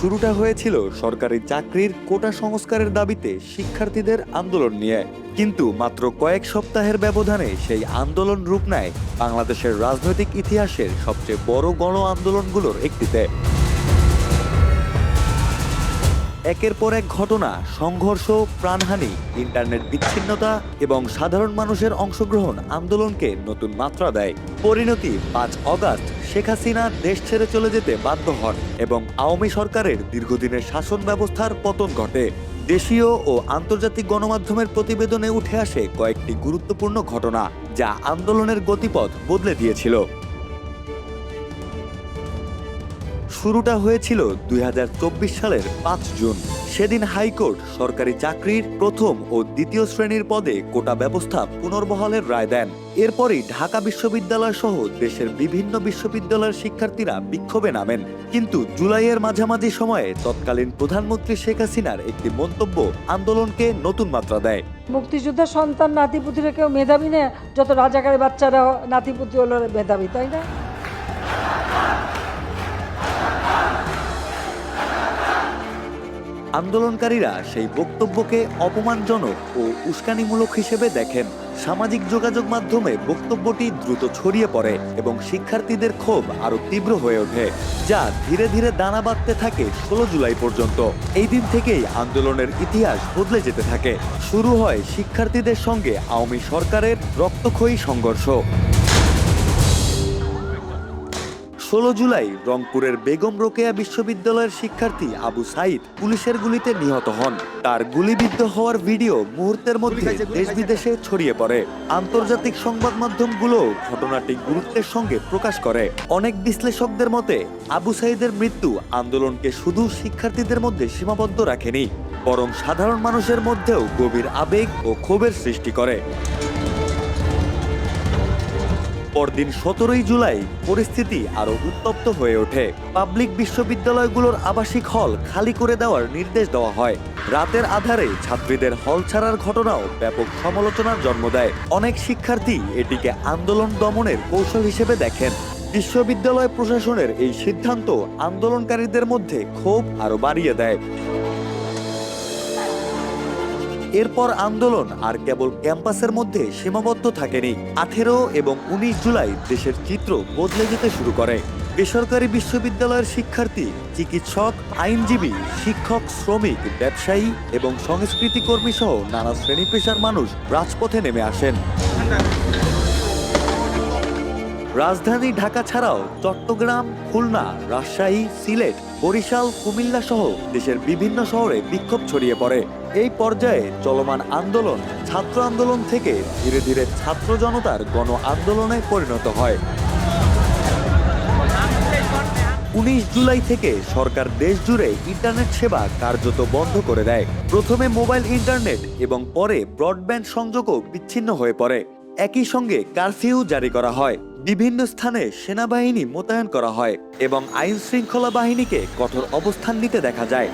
শুরুটা হয়েছিল সরকারি চাকরির কোটা সংস্কারের দাবিতে শিক্ষার্থীদের আন্দোলন নিয়ে, কিন্তু মাত্র কয়েক সপ্তাহের ব্যবধানে সেই আন্দোলন রূপ নেয় বাংলাদেশের রাজনৈতিক ইতিহাসের সবচেয়ে বড় গণ আন্দোলনগুলোর একটিতে। একের পর এক ঘটনা, সংঘর্ষ, প্রাণহানি, ইন্টারনেট বিচ্ছিন্নতা এবং সাধারণ মানুষের অংশগ্রহণ আন্দোলনকে নতুন মাত্রা দেয়। পরিণতি 5 অগাস্ট শেখ হাসিনা দেশ ছেড়ে চলে যেতে বাধ্য হন এবং আওয়ামী সরকারের দীর্ঘদিনের শাসন ব্যবস্থার পতন ঘটে। দেশীয় ও আন্তর্জাতিক গণমাধ্যমের প্রতিবেদনে উঠে আসে কয়েকটি গুরুত্বপূর্ণ ঘটনা যা আন্দোলনের গতিপথ বদলে দিয়েছিল। শুরুটা হয়েছিল 2024 সালের 5 জুন। সেদিন হাইকোর্ট সরকারি চাকরির প্রথম ও দ্বিতীয় শ্রেণীর পদে কোটা ব্যবস্থা পুনর্বহালের রায় দেন। এরপরই ঢাকা বিশ্ববিদ্যালয় সহ দেশের বিভিন্ন বিশ্ববিদ্যালয়ের শিক্ষার্থীরা বিক্ষোভে নামেন। কিন্তু জুলাইয়ের মাঝামাঝি সময়ে তৎকালীন প্রধানমন্ত্রী শেখ হাসিনার একটি মন্তব্য আন্দোলনকে নতুন মাত্রা দেয়। মুক্তিযোদ্ধার সন্তান নাতিপুতিরা কেউ মেধাবী না, যত রাজাকারের বাচ্চারা নাতিপুতি হলো মেধাবী, তাই না? আন্দোলনকারীরা সেই বক্তব্যকে অপমানজনক ও উস্কানিমূলক হিসেবে দেখেন। সামাজিক যোগাযোগ মাধ্যমে বক্তব্যটি দ্রুত ছড়িয়ে পড়ে এবং শিক্ষার্থীদের ক্ষোভ আরো তীব্র হয়ে ওঠে, যা ধীরে ধীরে দানা বাঁধতে থাকে 16 জুলাই পর্যন্ত। এই দিন থেকেই আন্দোলনের ইতিহাস বদলে যেতে থাকে। শুরু হয় শিক্ষার্থীদের সঙ্গে আওয়ামী সরকারের রক্তক্ষয়ী সংঘর্ষ। 16 জুলাই রংপুরের বেগম রোকেয়া বিশ্ববিদ্যালয়ের শিক্ষার্থী আবু সাইদ পুলিশের গুলিতে নিহত হন। তার গুলিবিদ্ধ হওয়ার ভিডিও মুহূর্তের মধ্যে দেশ বিদেশে ছড়িয়ে পড়ে। আন্তর্জাতিক সংবাদ মাধ্যমগুলো ঘটনাটি গুরুত্বের সঙ্গে প্রকাশ করে। অনেক বিশ্লেষকদের মতে আবু সাইদের মৃত্যু আন্দোলনকে শুধু শিক্ষার্থীদের মধ্যে সীমাবদ্ধ রাখেনি, বরং সাধারণ মানুষের মধ্যেও গভীর আবেগ ও ক্ষোভের সৃষ্টি করে। পরদিন 17 জুলাই পরিস্থিতি আরো উত্তপ্ত হয়ে ওঠে। পাবলিক বিশ্ববিদ্যালয়গুলোর আবাসিক হল খালি করে দেওয়ার নির্দেশ দেওয়া হয়। রাতের আধারে ছাত্রীদের হল ছাড়ার ঘটনাও ব্যাপক সমালোচনার জন্ম দেয়। অনেক শিক্ষার্থী এটিকে আন্দোলন দমনের কৌশল হিসেবে দেখেন। বিশ্ববিদ্যালয় প্রশাসনের এই সিদ্ধান্ত আন্দোলনকারীদের মধ্যে ক্ষোভ আরো বাড়িয়ে দেয়। এরপর আন্দোলন আর কেবল ক্যাম্পাসের মধ্যে সীমাবদ্ধ থাকেনি। 18 এবং 19 জুলাই দেশের চিত্র বদলে যেতে শুরু করে। বেসরকারি বিশ্ববিদ্যালয়ের শিক্ষার্থী, চিকিৎসক, আইনজীবী, শিক্ষক, শ্রমিক, ব্যবসায়ী এবং সংস্কৃতি কর্মী সহ নানা শ্রেণী পেশার মানুষ রাজপথে নেমে আসেন। রাজধানী ঢাকা ছাড়াও চট্টগ্রাম, খুলনা, রাজশাহী, সিলেট, বরিশাল, কুমিল্লা সহ দেশের বিভিন্ন শহরে বিক্ষোভ ছড়িয়ে পড়ে। এই পর্যায়ে চলমান আন্দোলন ছাত্র আন্দোলন থেকে ধীরে ধীরে ছাত্র জনতার গণ আন্দোলনে পরিণত হয়। 19 জুলাই থেকে সরকার দেশ জুড়ে ইন্টারনেট সেবা কার্যত বন্ধ করে দেয়। প্রথমে মোবাইল ইন্টারনেট এবং পরে ব্রডব্যান্ড সংযোগও বিচ্ছিন্ন হয়ে পড়ে। একই সঙ্গে কারফিউ জারি করা হয়। বিভিন্ন স্থানে সেনাবাহিনী মোতায়েন করা হয় এবং আইন শৃঙ্খলা বাহিনীকে কঠোর অবস্থান নিতে দেখা যায়।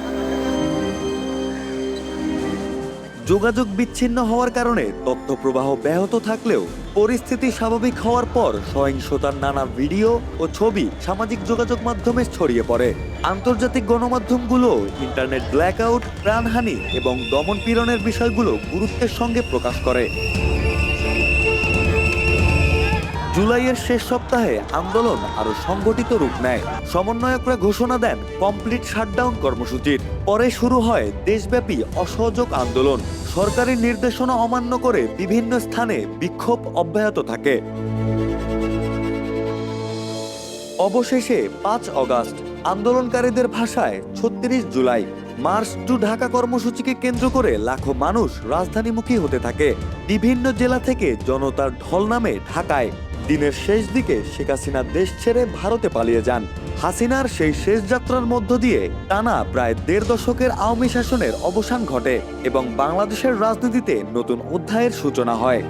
যোগাযোগ বিচ্ছিন্ন হওয়ার কারণে তথ্য প্রবাহ ব্যাহত থাকলেও পরিস্থিতি স্বাভাবিক হওয়ার পর সহিংসতার নানা ভিডিও ও ছবি সামাজিক যোগাযোগ মাধ্যমে ছড়িয়ে পড়ে। আন্তর্জাতিক গণমাধ্যমগুলো ইন্টারনেট ব্ল্যাকআউট, প্রাণহানি এবং দমনপীড়নের বিষয়গুলো গুরুত্বের সঙ্গে প্রকাশ করে। জুলাইয়ের শেষ সপ্তাহে আন্দোলন আরো সংগঠিত রূপ নেয়। সমন্বয়করা ঘোষণা দেন কমপ্লিট শাটডাউন কর্মসূচির। পরে শুরু হয় দেশব্যাপী অসহযোগ আন্দোলন। সরকারি নির্দেশনা অমান্য করে বিভিন্ন স্থানে বিক্ষোভ অব্যাহত থাকে। অবশেষে 5 অগাস্ট আন্দোলনকারীদের ভাষায় 36 জুলাই মার্চ টু ঢাকা কর্মসূচিকে কেন্দ্র করে লাখো মানুষ রাজধানীমুখী হতে থাকে। বিভিন্ন জেলা থেকে জনতার ঢল নামে ঢাকায়। দিনের শেষ দিকে শেখ হাসিনা দেশ ছেড়ে ভারতে পালিয়ে যান। হাসিনার সেই শেষ যাত্রার মধ্য দিয়ে টানা প্রায় 1.5 দশকের আওয়ামী শাসনের অবসান ঘটে এবং বাংলাদেশের রাজনীতিতে নতুন অধ্যায়ের সূচনা হয়।